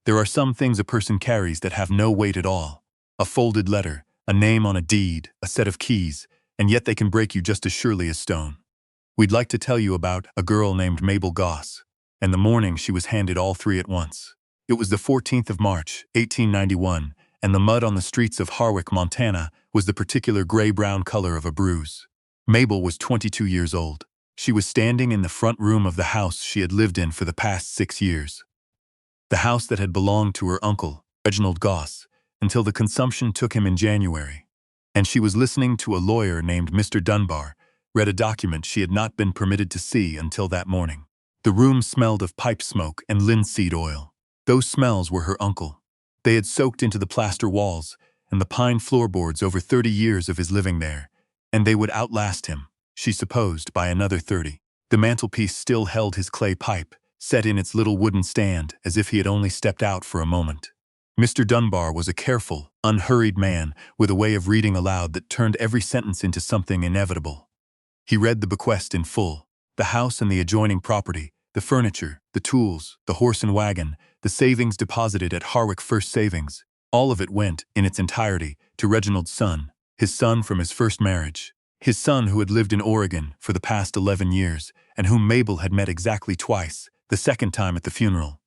There are some things a person carries that have no weight at all. A folded letter, a name on a deed, a set of keys, and yet they can break you just as surely as stone. We'd like to tell you about a girl named Mabel Goss. In the morning she was handed all three at once. It was the 14th of March, 1891, and the mud on the streets of Harwick, Montana, was the particular gray-brown color of a bruise. Mabel was 22 years old. She was standing in the front room of the house she had lived in for the past 6 years. The house that had belonged to her uncle, Reginald Goss, until the consumption took him in January. And she was listening to a lawyer named Mr. Dunbar read a document she had not been permitted to see until that morning. The room smelled of pipe smoke and linseed oil. Those smells were her uncle. They had soaked into the plaster walls and the pine floorboards over 30 years of his living there, and they would outlast him, she supposed, by another 30. The mantelpiece still held his clay pipe, set in its little wooden stand as if he had only stepped out for a moment. Mr. Dunbar was a careful, unhurried man with a way of reading aloud that turned every sentence into something inevitable. He read the bequest in full: the house and the adjoining property, the furniture, the tools, the horse and wagon, the savings deposited at Harwick First Savings. All of it went, in its entirety, to Reginald's son, his son from his first marriage, his son who had lived in Oregon for the past 11 years and whom Mabel had met exactly twice, the second time at the funeral.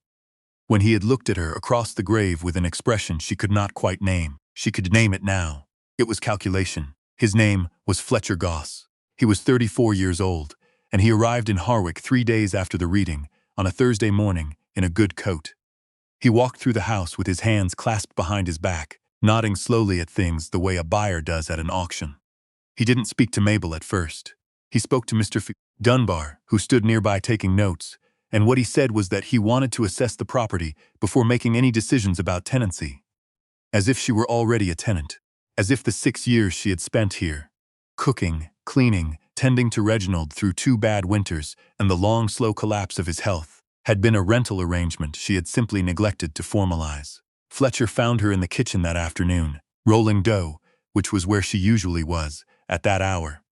When he had looked at her across the grave with an expression she could not quite name, she could name it now. It was calculation. His name was Fletcher Goss. He was 34 years old, and he arrived in Harwick 3 days after the reading, on a Thursday morning, in a good coat. He walked through the house with his hands clasped behind his back, nodding slowly at things the way a buyer does at an auction. He didn't speak to Mabel at first. He spoke to Mr. Dunbar, who stood nearby taking notes, and what he said was that he wanted to assess the property before making any decisions about tenancy. As if she were already a tenant. As if the 6 years she had spent here, cooking, cleaning, tending to Reginald through 2 bad winters and the long, slow collapse of his health, had been a rental arrangement she had simply neglected to formalize. Fletcher found her in the kitchen that afternoon, rolling dough, which was where she usually was, at that hour.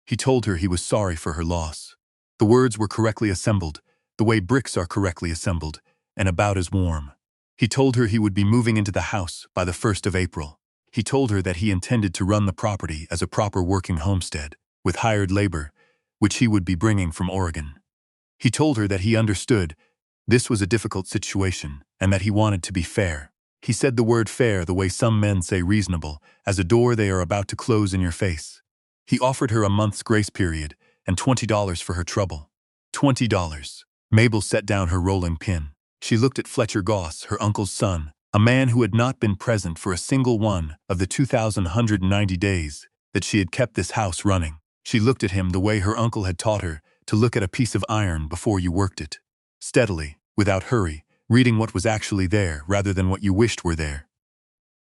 He told her he was sorry for her loss. The words were correctly assembled, the way bricks are correctly assembled, and about as warm. He told her he would be moving into the house by the 1st of April. He told her that he intended to run the property as a proper working homestead, with hired labor, which he would be bringing from Oregon. He told her that he understood this was a difficult situation and that he wanted to be fair. He said the word fair the way some men say reasonable, as a door they are about to close in your face. He offered her a month's grace period and $20 for her trouble. $20. Mabel set down her rolling pin. She looked at Fletcher Goss, her uncle's son, a man who had not been present for a single one of the 2,190 days that she had kept this house running. She looked at him the way her uncle had taught her to look at a piece of iron before you worked it. Steadily, without hurry, reading what was actually there rather than what you wished were there.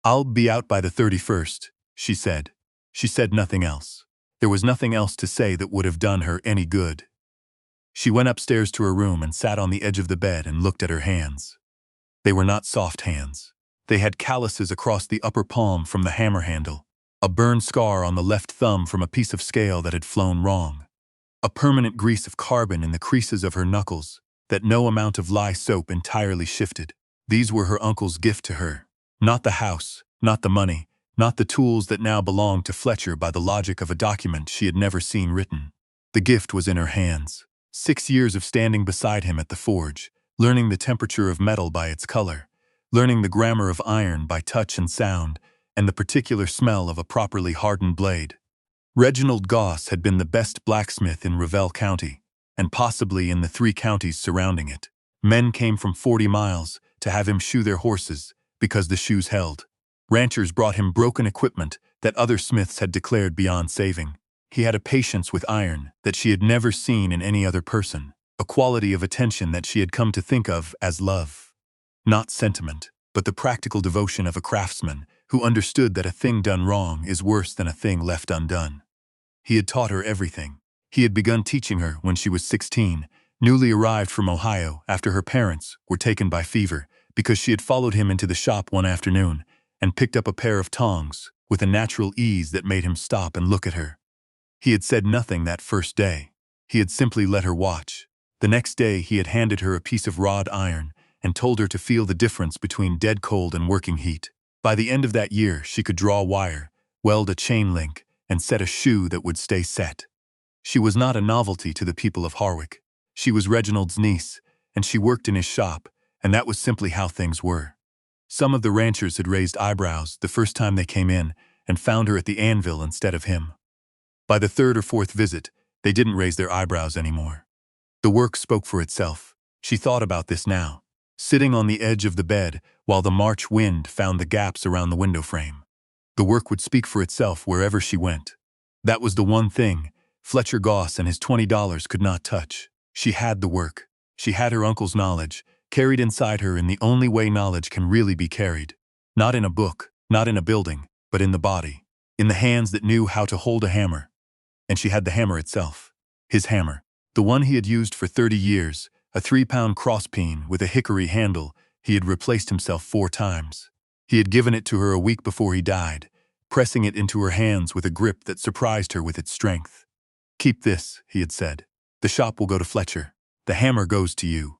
"I'll be out by the 31st, she said. She said nothing else. There was nothing else to say that would have done her any good. She went upstairs to her room and sat on the edge of the bed and looked at her hands. They were not soft hands. They had calluses across the upper palm from the hammer handle, a burn scar on the left thumb from a piece of scale that had flown wrong, a permanent grease of carbon in the creases of her knuckles that no amount of lye soap entirely shifted. These were her uncle's gift to her. Not the house, not the money, not the tools that now belonged to Fletcher by the logic of a document she had never seen written. The gift was in her hands. 6 years of standing beside him at the forge, learning the temperature of metal by its color, learning the grammar of iron by touch and sound, and the particular smell of a properly hardened blade. Reginald Goss had been the best blacksmith in Revell County, and possibly in the 3 counties surrounding it. Men came from 40 miles to have him shoe their horses because the shoes held. Ranchers brought him broken equipment that other smiths had declared beyond saving. He had a patience with iron that she had never seen in any other person, a quality of attention that she had come to think of as love. Not sentiment, but the practical devotion of a craftsman who understood that a thing done wrong is worse than a thing left undone. He had taught her everything. He had begun teaching her when she was 16, newly arrived from Ohio after her parents were taken by fever, because she had followed him into the shop one afternoon and picked up a pair of tongs with a natural ease that made him stop and look at her. He had said nothing that first day. He had simply let her watch. The next day he had handed her a piece of wrought iron, and told her to feel the difference between dead cold and working heat. By the end of that year, she could draw wire, weld a chain link, and set a shoe that would stay set. She was not a novelty to the people of Harwick. She was Reginald's niece, and she worked in his shop, and that was simply how things were. Some of the ranchers had raised eyebrows the first time they came in and found her at the anvil instead of him. By the third or fourth visit, they didn't raise their eyebrows anymore. The work spoke for itself. She thought about this now, sitting on the edge of the bed while the March wind found the gaps around the window frame. The work would speak for itself wherever she went. That was the one thing Fletcher Goss and his $20 could not touch. She had the work. She had her uncle's knowledge, carried inside her in the only way knowledge can really be carried. Not in a book, not in a building, but in the body, in the hands that knew how to hold a hammer. And she had the hammer itself. His hammer. The one he had used for 30 years, a 3-pound crosspeen with a hickory handle. He had replaced himself 4 times. He had given it to her a week before he died, pressing it into her hands with a grip that surprised her with its strength. "Keep this," he had said. "The shop will go to Fletcher. The hammer goes to you."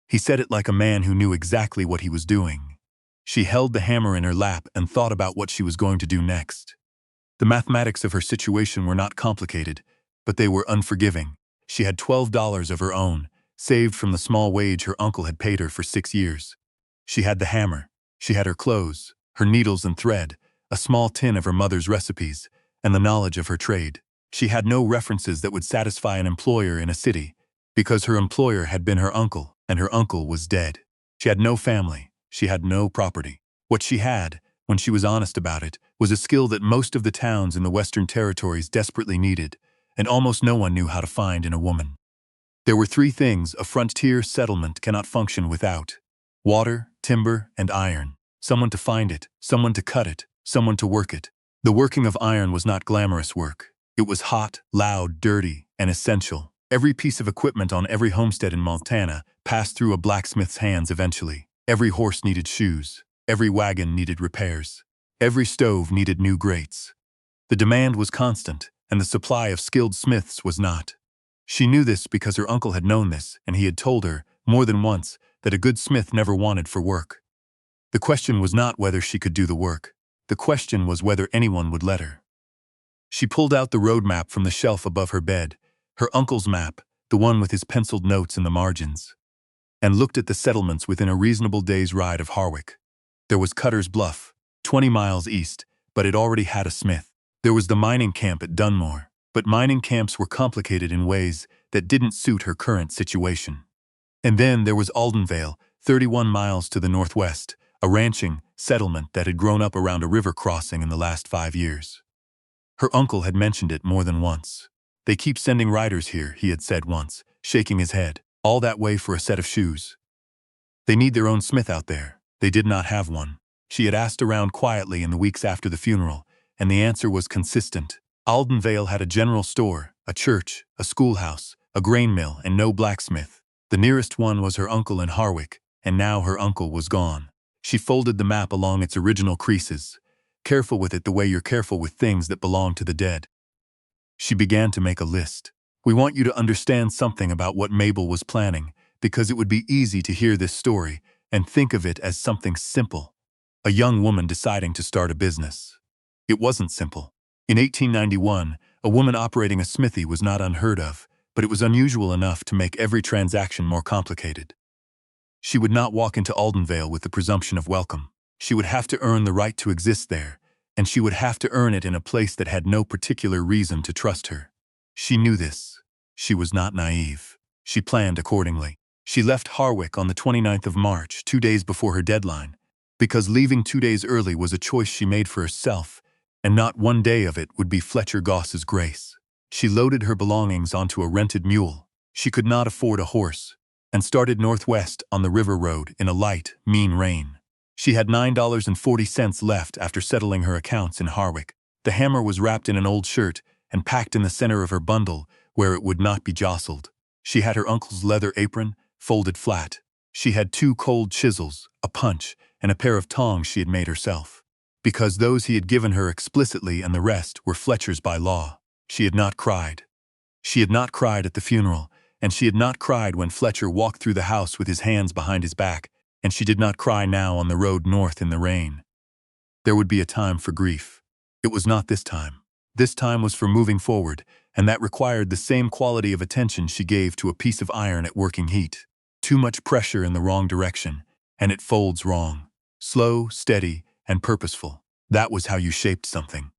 He said it like a man who knew exactly what he was doing. She held the hammer in her lap and thought about what she was going to do next. The mathematics of her situation were not complicated, but they were unforgiving. She had $12 of her own, saved from the small wage her uncle had paid her for 6 years. She had the hammer. She had her clothes, her needles and thread, a small tin of her mother's recipes, and the knowledge of her trade. She had no references that would satisfy an employer in a city, because her employer had been her uncle, and her uncle was dead. She had no family. She had no property. What she had, when she was honest about it, was a skill that most of the towns in the Western Territories desperately needed, and almost no one knew how to find in a woman. There were 3 things a frontier settlement cannot function without: water, timber, and iron. Someone to find it, someone to cut it, someone to work it. The working of iron was not glamorous work. It was hot, loud, dirty, and essential. Every piece of equipment on every homestead in Montana passed through a blacksmith's hands eventually. Every horse needed shoes. Every wagon needed repairs. Every stove needed new grates. The demand was constant, and the supply of skilled smiths was not. She knew this because her uncle had known this, and he had told her, more than once, that a good smith never wanted for work. The question was not whether she could do the work. The question was whether anyone would let her. She pulled out the road map from the shelf above her bed, her uncle's map, the one with his penciled notes in the margins, and looked at the settlements within a reasonable day's ride of Harwick. There was Cutter's Bluff, 20 miles east, but it already had a smith. There was the mining camp at Dunmore, but mining camps were complicated in ways that didn't suit her current situation. And then there was Aldenvale, 31 miles to the northwest, a ranching settlement that had grown up around a river crossing in the last 5 years. Her uncle had mentioned it more than once. "They keep sending riders here," he had said once, shaking his head, "all that way for a set of shoes. They need their own smith out there." They did not have one. She had asked around quietly in the weeks after the funeral, and the answer was consistent. Aldenvale had a general store, a church, a schoolhouse, a grain mill, and no blacksmith. The nearest one was her uncle in Harwick, and now her uncle was gone. She folded the map along its original creases, careful with it the way you're careful with things that belong to the dead. She began to make a list. "We want you to understand something about what Mabel was planning, because it would be easy to hear this story and think of it as something simple. A young woman deciding to start a business. It wasn't simple. In 1891, a woman operating a smithy was not unheard of, but it was unusual enough to make every transaction more complicated. She would not walk into Aldenvale with the presumption of welcome. She would have to earn the right to exist there, and she would have to earn it in a place that had no particular reason to trust her. She knew this. She was not naive. She planned accordingly. She left Harwick on the 29th of March, 2 days before her deadline, because leaving 2 days early was a choice she made for herself, and not 1 day of it would be Fletcher Goss's grace. She loaded her belongings onto a rented mule. She could not afford a horse, and started northwest on the river road in a light, mean rain. She had $9.40 left after settling her accounts in Harwick. The hammer was wrapped in an old shirt and packed in the center of her bundle where it would not be jostled. She had her uncle's leather apron, folded flat. She had 2 cold chisels, a punch, and a pair of tongs she had made herself, because those he had given her explicitly and the rest were Fletcher's by law. She had not cried. She had not cried at the funeral, and she had not cried when Fletcher walked through the house with his hands behind his back, and she did not cry now on the road north in the rain. There would be a time for grief. It was not this time. This time was for moving forward, and that required the same quality of attention she gave to a piece of iron at working heat. Too much pressure in the wrong direction, and it folds wrong. Slow, steady, and purposeful. That was how you shaped something.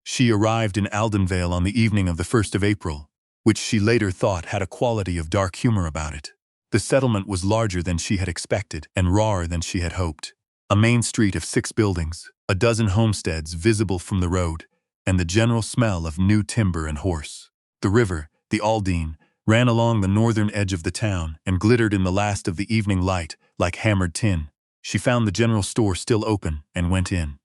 She arrived in Aldenvale on the evening of the 1st of April, which she later thought had a quality of dark humor about it. The settlement was larger than she had expected and rawer than she had hoped. A main street of 6 buildings, a dozen homesteads visible from the road, and the general smell of new timber and horse. The river, the Aldine, ran along the northern edge of the town and glittered in the last of the evening light like hammered tin. She found the general store still open and went in.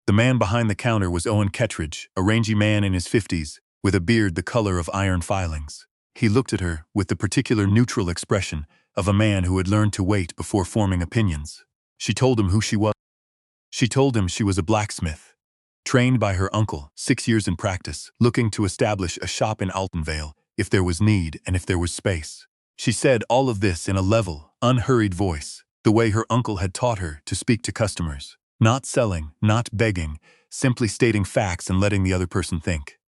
The man behind the counter was Owen Kettridge, a rangy man in his 50s, with a beard the color of iron filings. He looked at her with the particular neutral expression of a man who had learned to wait before forming opinions. She told him who she was. She told him she was a blacksmith, trained by her uncle, 6 years in practice, looking to establish a shop in Aldenvale if there was need and if there was space. She said all of this in a level, unhurried voice, the way her uncle had taught her to speak to customers. Not selling, not begging, simply stating facts and letting the other person think.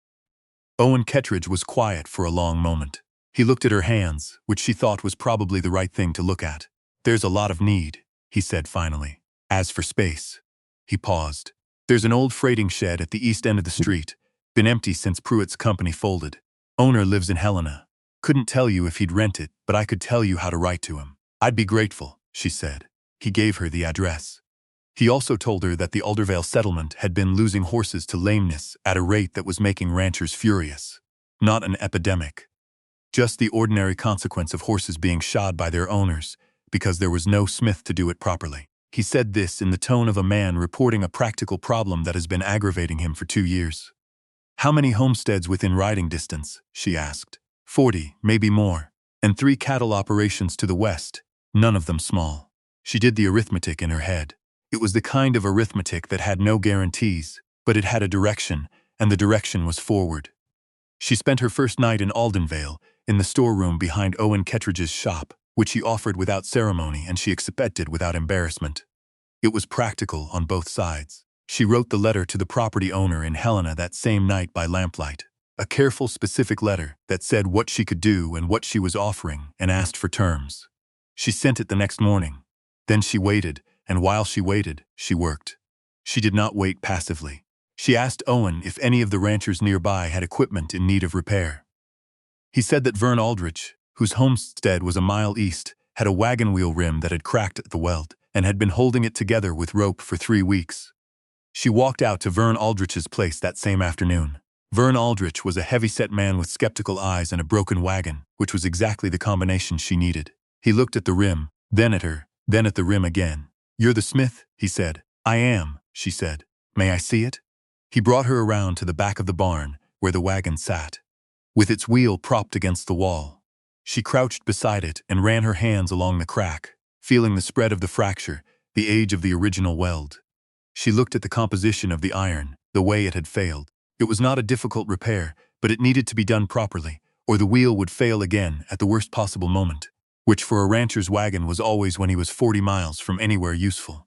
Owen Kettridge was quiet for a long moment. He looked at her hands, which she thought was probably the right thing to look at. "There's a lot of need," he said finally. "As for space," he paused. "There's an old freighting shed at the east end of the street, been empty since Pruitt's company folded. Owner lives in Helena. Couldn't tell you if he'd rent it, but I could tell you how to write to him." "I'd be grateful," she said. He gave her the address. He also told her that the Aldervale settlement had been losing horses to lameness at a rate that was making ranchers furious. Not an epidemic. Just the ordinary consequence of horses being shod by their owners, because there was no smith to do it properly. He said this in the tone of a man reporting a practical problem that has been aggravating him for 2 years. "How many homesteads within riding distance?" she asked. 40, maybe more. And 3 cattle operations to the west, none of them small. She did the arithmetic in her head. It was the kind of arithmetic that had no guarantees, but it had a direction, and the direction was forward. She spent her first night in Aldenvale, in the storeroom behind Owen Kettridge's shop, which he offered without ceremony and she accepted without embarrassment. It was practical on both sides. She wrote the letter to the property owner in Helena that same night by lamplight. A careful, specific letter that said what she could do and what she was offering and asked for terms. She sent it the next morning. Then she waited, and while she waited, she worked. She did not wait passively. She asked Owen if any of the ranchers nearby had equipment in need of repair. He said that Vern Aldrich, whose homestead was a mile east, had a wagon wheel rim that had cracked at the weld and had been holding it together with rope for 3 weeks. She walked out to Vern Aldrich's place that same afternoon. Vern Aldrich was a heavy-set man with skeptical eyes and a broken wagon, which was exactly the combination she needed. He looked at the rim, then at her, then at the rim again. "You're the smith?" he said. "I am," she said. "May I see it?" He brought her around to the back of the barn, where the wagon sat, with its wheel propped against the wall. She crouched beside it and ran her hands along the crack, feeling the spread of the fracture, the age of the original weld. She looked at the composition of the iron, the way it had failed. It was not a difficult repair, but it needed to be done properly, or the wheel would fail again at the worst possible moment, which for a rancher's wagon was always when he was 40 miles from anywhere useful.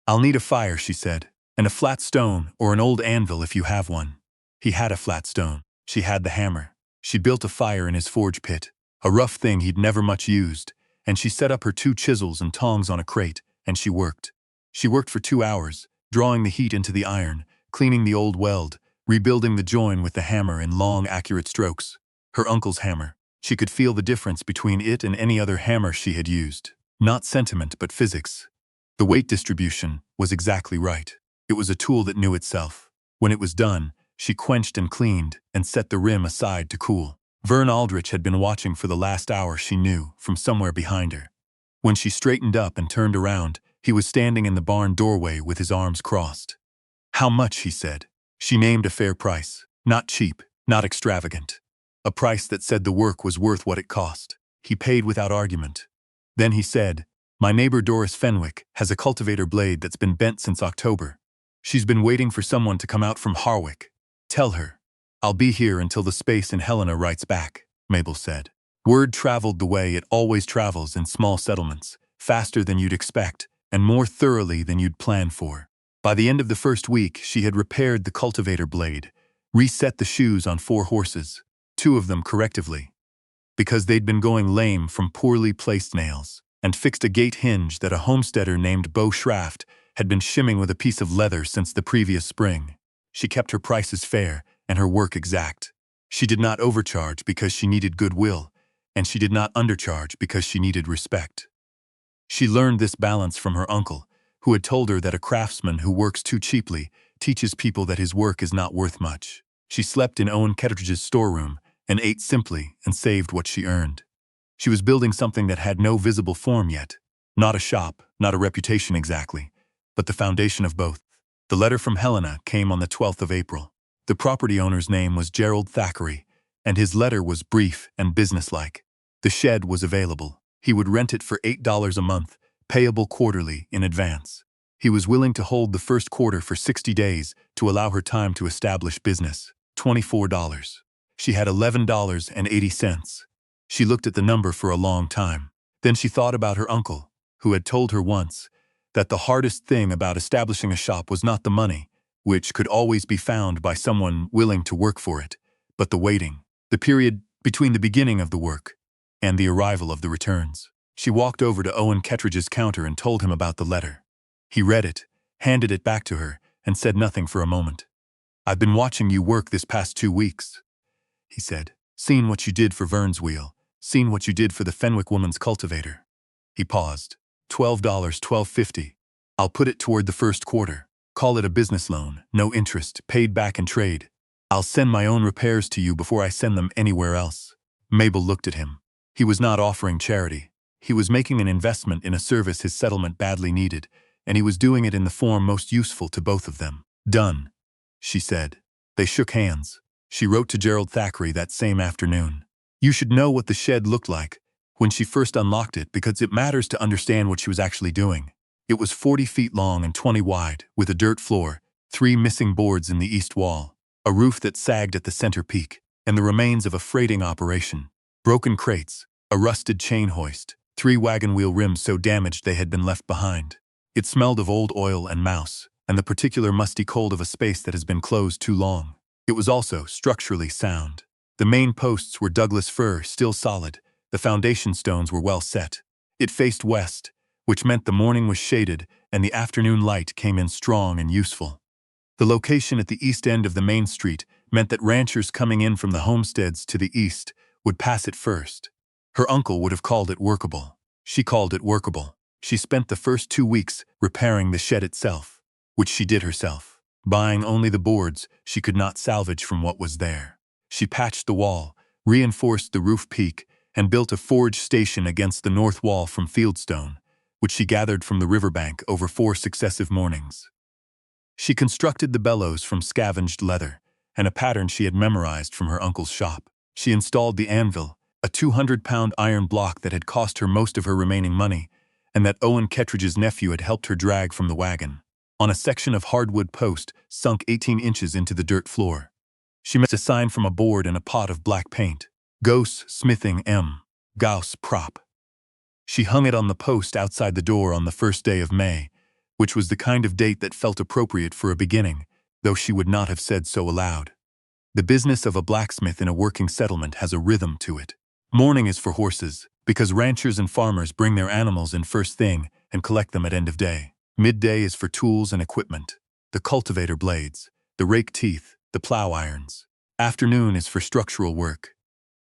"I'll need a fire," she said, "and a flat stone or an old anvil if you have one." He had a flat stone. She had the hammer. She built a fire in his forge pit, a rough thing he'd never much used, and she set up her 2 chisels and tongs on a crate, and she worked. She worked for 2 hours, drawing the heat into the iron, cleaning the old weld, rebuilding the join with the hammer in long, accurate strokes. Her uncle's hammer. She could feel the difference between it and any other hammer she had used. Not sentiment, but physics. The weight distribution was exactly right. It was a tool that knew itself. When it was done, she quenched and cleaned and set the rim aside to cool. Vern Aldrich had been watching for the last hour, she knew, from somewhere behind her. When she straightened up and turned around, he was standing in the barn doorway with his arms crossed. "How much?" he said. She named a fair price. Not cheap, not extravagant. A price that said the work was worth what it cost. He paid without argument. Then he said, "My neighbor Doris Fenwick has a cultivator blade that's been bent since October. She's been waiting for someone to come out from Harwick. Tell her. I'll be here until the space in Helena writes back," Mabel said. Word traveled the way it always travels in small settlements, faster than you'd expect, and more thoroughly than you'd planned for. By the end of the first week, she had repaired the cultivator blade, reset the shoes on 4 horses, 2 of them correctively, because they'd been going lame from poorly placed nails, and fixed a gate hinge that a homesteader named Beau Schraft had been shimming with a piece of leather since the previous spring. She kept her prices fair and her work exact. She did not overcharge because she needed goodwill, and she did not undercharge because she needed respect. She learned this balance from her uncle, who had told her that a craftsman who works too cheaply teaches people that his work is not worth much. She slept in Owen Kettridge's storeroom and ate simply and saved what she earned. She was building something that had no visible form yet. Not a shop, not a reputation exactly, but the foundation of both. The letter from Helena came on the 12th of April. The property owner's name was Gerald Thackeray, and his letter was brief and businesslike. The shed was available. He would rent it for $8 a month, payable quarterly in advance. He was willing to hold the first quarter for 60 days to allow her time to establish business. $24. She had $11.80. She looked at the number for a long time. Then she thought about her uncle, who had told her once that the hardest thing about establishing a shop was not the money, which could always be found by someone willing to work for it, but the waiting, the period between the beginning of the work and the arrival of the returns. She walked over to Owen Kettridge's counter and told him about the letter. He read it, handed it back to her, and said nothing for a moment. "I've been watching you work this past 2 weeks," he said. "Seen what you did for Vern's wheel, seen what you did for the Fenwick woman's cultivator." He paused. $12, $12.50. I'll put it toward the first quarter. Call it a business loan, no interest, paid back in trade. I'll send my own repairs to you before I send them anywhere else. Mabel looked at him. He was not offering charity. He was making an investment in a service his settlement badly needed, and he was doing it in the form most useful to both of them. "Done," she said. They shook hands. She wrote to Gerald Thackeray that same afternoon. You should know what the shed looked like when she first unlocked it, because it matters to understand what she was actually doing. It was 40 feet long and 20 wide, with a dirt floor, 3 missing boards in the east wall, a roof that sagged at the center peak, and the remains of a freighting operation. Broken crates, a rusted chain hoist, 3 wagon wheel rims so damaged they had been left behind. It smelled of old oil and mouse, and the particular musty cold of a space that has been closed too long. It was also structurally sound. The main posts were Douglas fir, still solid. The foundation stones were well set. It faced west, which meant the morning was shaded and the afternoon light came in strong and useful. The location at the east end of the main street meant that ranchers coming in from the homesteads to the east would pass it first. Her uncle would have called it workable. She called it workable. She spent the first 2 weeks repairing the shed itself, which she did herself, buying only the boards she could not salvage from what was there. She patched the wall, reinforced the roof peak, and built a forge station against the north wall from fieldstone, which she gathered from the riverbank over 4 successive mornings. She constructed the bellows from scavenged leather, and a pattern she had memorized from her uncle's shop. She installed the anvil, a 200-pound iron block that had cost her most of her remaining money, and that Owen Kettridge's nephew had helped her drag from the wagon, on a section of hardwood post sunk 18 inches into the dirt floor. She made a sign from a board and a pot of black paint. Goss Smithing M. Goss Prop. She hung it on the post outside the door on the first day of May, which was the kind of date that felt appropriate for a beginning, though she would not have said so aloud. The business of a blacksmith in a working settlement has a rhythm to it. Morning is for horses, because ranchers and farmers bring their animals in first thing and collect them at end of day. Midday is for tools and equipment, the cultivator blades, the rake teeth, the plow irons. Afternoon is for structural work,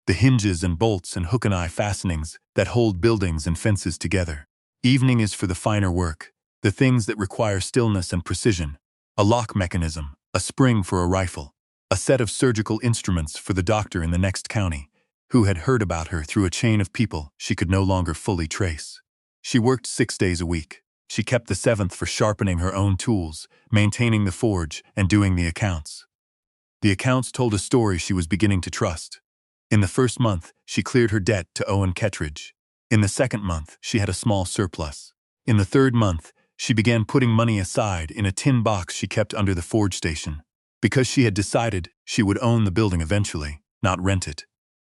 the hinges and bolts and hook-and-eye fastenings that hold buildings and fences together. Evening is for the finer work, the things that require stillness and precision, a lock mechanism, a spring for a rifle, a set of surgical instruments for the doctor in the next county, who had heard about her through a chain of people she could no longer fully trace. She worked 6 days a week. She kept the 7th for sharpening her own tools, maintaining the forge, and doing the accounts. The accounts told a story she was beginning to trust. In the first month, she cleared her debt to Owen Kettridge. In the second month, she had a small surplus. In the third month, she began putting money aside in a tin box she kept under the forge station, because she had decided she would own the building eventually, not rent it.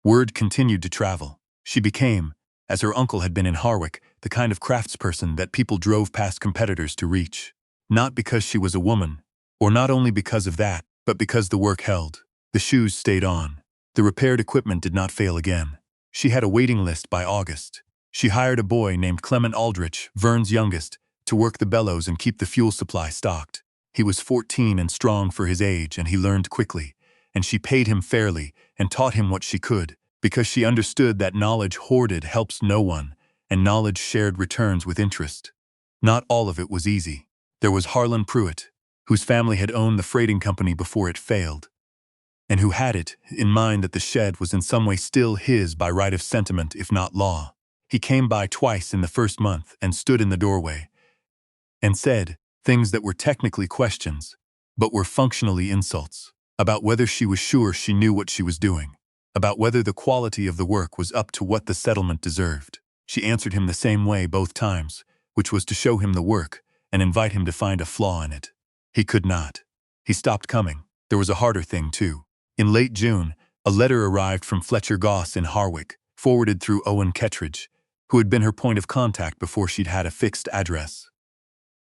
Word continued to travel. She became, as her uncle had been in Harwick, the kind of craftsperson that people drove past competitors to reach. Not because she was a woman, or not only because of that, but because the work held. The shoes stayed on. The repaired equipment did not fail again. She had a waiting list by August. She hired a boy named Clement Aldrich, Vern's youngest, to work the bellows and keep the fuel supply stocked. He was 14 and strong for his age, and he learned quickly, and she paid him fairly and taught him what she could, because she understood that knowledge hoarded helps no one, and knowledge shared returns with interest. Not all of it was easy. There was Harlan Pruitt, whose family had owned the freighting company before it failed, and who had it in mind that the shed was in some way still his by right of sentiment if not law. He came by twice in the first month and stood in the doorway and said things that were technically questions, but were functionally insults, about whether she was sure she knew what she was doing, about whether the quality of the work was up to what the settlement deserved. She answered him the same way both times, which was to show him the work and invite him to find a flaw in it. He could not. He stopped coming. There was a harder thing, too. In late June, a letter arrived from Fletcher Goss in Harwick, forwarded through Owen Kettridge, who had been her point of contact before she'd had a fixed address.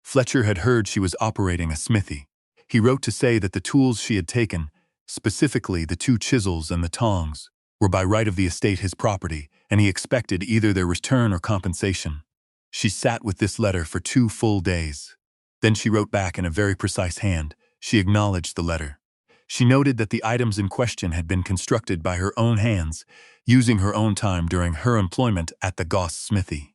Fletcher had heard she was operating a smithy. He wrote to say that the tools she had taken, specifically the 2 chisels and the tongs, were by right of the estate his property, and he expected either their return or compensation. She sat with this letter for 2 full days. Then she wrote back in a very precise hand. She acknowledged the letter. She noted that the items in question had been constructed by her own hands, using her own time during her employment at the Goss smithy.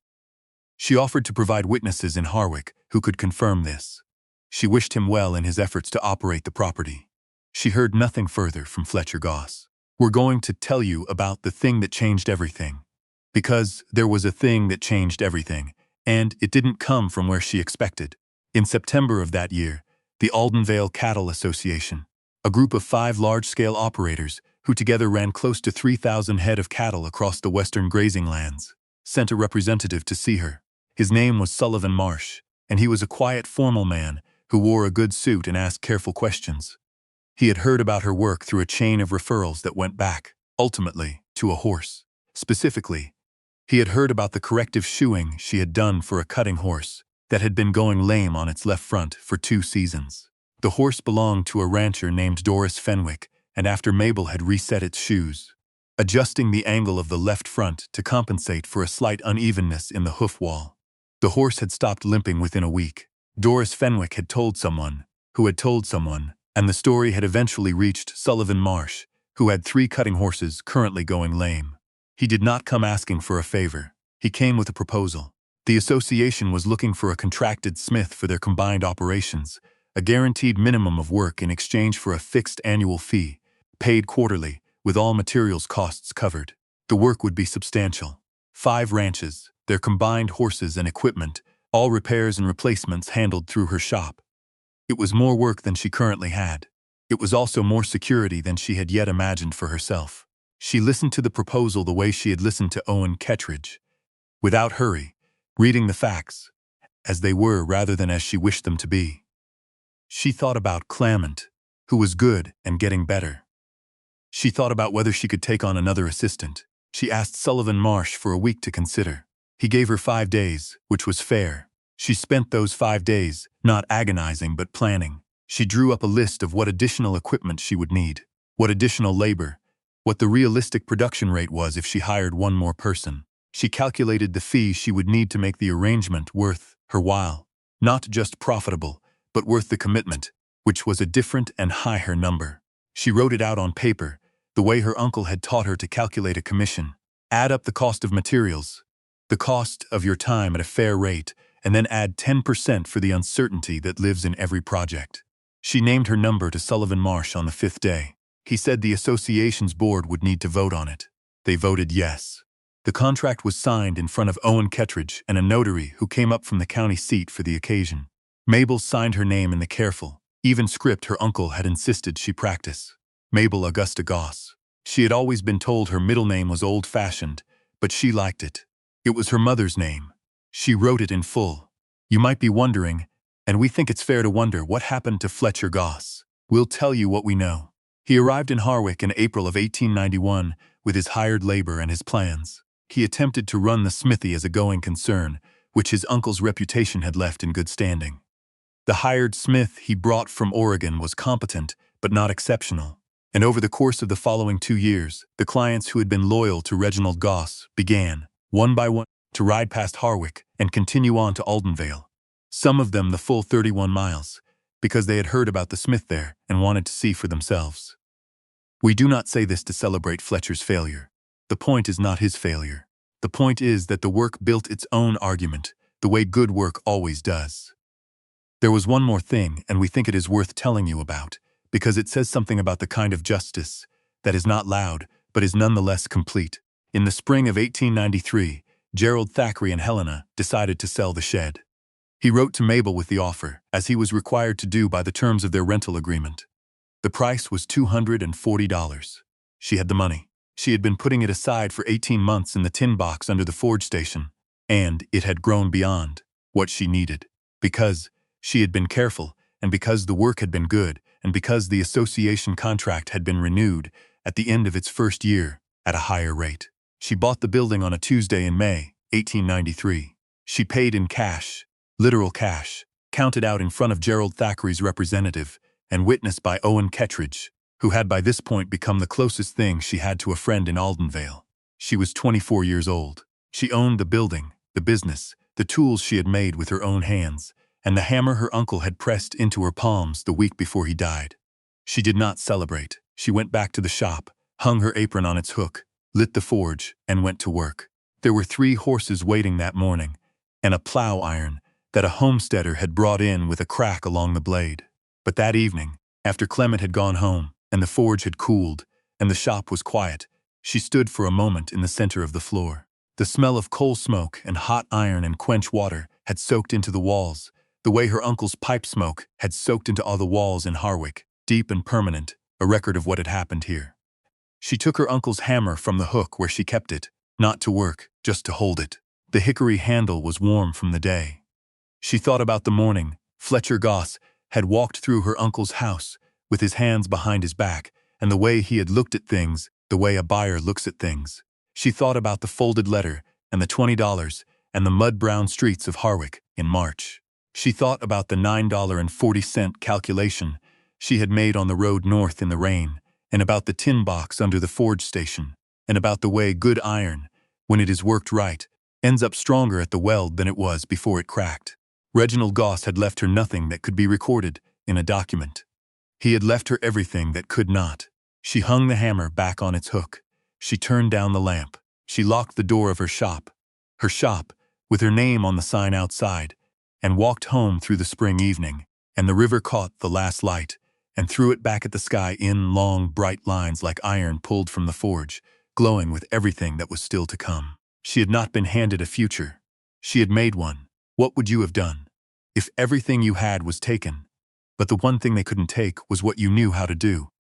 She offered to provide witnesses in Harwick who could confirm this. She wished him well in his efforts to operate the property. She heard nothing further from Fletcher Goss. We're going to tell you about the thing that changed everything. Because there was a thing that changed everything, and it didn't come from where she expected. In September of that year, the Aldenvale Cattle Association, a group of 5 large-scale operators who together ran close to 3,000 head of cattle across the western grazing lands, sent a representative to see her. His name was Sullivan Marsh, and he was a quiet, formal man who wore a good suit and asked careful questions. He had heard about her work through a chain of referrals that went back, ultimately, to a horse. Specifically, he had heard about the corrective shoeing she had done for a cutting horse that had been going lame on its left front for 2 seasons. The horse belonged to a rancher named Doris Fenwick, and after Mabel had reset its shoes, adjusting the angle of the left front to compensate for a slight unevenness in the hoof wall, the horse had stopped limping within a week. Doris Fenwick had told someone, who had told someone, and the story had eventually reached Sullivan Marsh, who had 3 cutting horses currently going lame. He did not come asking for a favor. He came with a proposal. The association was looking for a contracted smith for their combined operations, a guaranteed minimum of work in exchange for a fixed annual fee, paid quarterly, with all materials costs covered. The work would be substantial. 5 ranches, their combined horses and equipment, all repairs and replacements handled through her shop. It was more work than she currently had. It was also more security than she had yet imagined for herself. She listened to the proposal the way she had listened to Owen Kettridge, without hurry, reading the facts, as they were rather than as she wished them to be. She thought about Clement, who was good and getting better. She thought about whether she could take on another assistant. She asked Sullivan Marsh for a week to consider. He gave her 5 days, which was fair. She spent those 5 days, not agonizing but planning. She drew up a list of what additional equipment she would need, what additional labor, what the realistic production rate was if she hired 1 more person. She calculated the fee she would need to make the arrangement worth her while, not just profitable, but worth the commitment, which was a different and higher number. She wrote it out on paper, the way her uncle had taught her to calculate a commission. Add up the cost of materials, the cost of your time at a fair rate, and then add 10% for the uncertainty that lives in every project. She named her number to Sullivan Marsh on the 5th day. He said the association's board would need to vote on it. They voted yes. The contract was signed in front of Owen Kettridge and a notary who came up from the county seat for the occasion. Mabel signed her name in the careful, even script her uncle had insisted she practice. Mabel Augusta Goss. She had always been told her middle name was old-fashioned, but she liked it. It was her mother's name. She wrote it in full. You might be wondering, and we think it's fair to wonder, what happened to Fletcher Goss. We'll tell you what we know. He arrived in Harwick in April of 1891 with his hired labor and his plans. He attempted to run the smithy as a going concern, which his uncle's reputation had left in good standing. The hired smith he brought from Oregon was competent, but not exceptional. And over the course of the following 2 years, the clients who had been loyal to Reginald Goss began, one by one, to ride past Harwick and continue on to Aldenvale. Some of them the full 31 miles, because they had heard about the smith there and wanted to see for themselves. We do not say this to celebrate Fletcher's failure. The point is not his failure. The point is that the work built its own argument, the way good work always does. There was one more thing, and we think it is worth telling you about, because it says something about the kind of justice that is not loud, but is nonetheless complete. In the spring of 1893, Gerald Thackeray and Helena decided to sell the shed. He wrote to Mabel with the offer, as he was required to do by the terms of their rental agreement. The price was $240. She had the money. She had been putting it aside for 18 months in the tin box under the forge station, and it had grown beyond what she needed. Because she had been careful, and because the work had been good, and because the association contract had been renewed at the end of its first year at a higher rate. She bought the building on a Tuesday in May, 1893. She paid in cash, literal cash, counted out in front of Gerald Thackeray's representative and witnessed by Owen Kettridge, who had by this point become the closest thing she had to a friend in Aldenvale. She was 24 years old. She owned the building, the business, the tools she had made with her own hands, and the hammer her uncle had pressed into her palms the week before he died. She did not celebrate. She went back to the shop, hung her apron on its hook, lit the forge, and went to work. There were 3 horses waiting that morning, and a plow iron that a homesteader had brought in with a crack along the blade. But that evening, after Clement had gone home, and the forge had cooled, and the shop was quiet, she stood for a moment in the center of the floor. The smell of coal smoke and hot iron and quench water had soaked into the walls, the way her uncle's pipe smoke had soaked into all the walls in Harwick, deep and permanent, a record of what had happened here. She took her uncle's hammer from the hook where she kept it, not to work, just to hold it. The hickory handle was warm from the day. She thought about the morning Fletcher Goss had walked through her uncle's house with his hands behind his back, and the way he had looked at things, the way a buyer looks at things. She thought about the folded letter and the $20 and the mud-brown streets of Harwick in March. She thought about the $9.40 calculation she had made on the road north in the rain, and about the tin box under the forge station, and about the way good iron, when it is worked right, ends up stronger at the weld than it was before it cracked. Reginald Goss had left her nothing that could be recorded in a document. He had left her everything that could not. She hung the hammer back on its hook. She turned down the lamp. She locked the door of her shop, with her name on the sign outside, and walked home through the spring evening, and the river caught the last light, and threw it back at the sky in long, bright lines like iron pulled from the forge, glowing with everything that was still to come. She had not been handed a future. She had made one. What would you have done if everything you had was taken, but the one thing they couldn't take was what you knew how to do?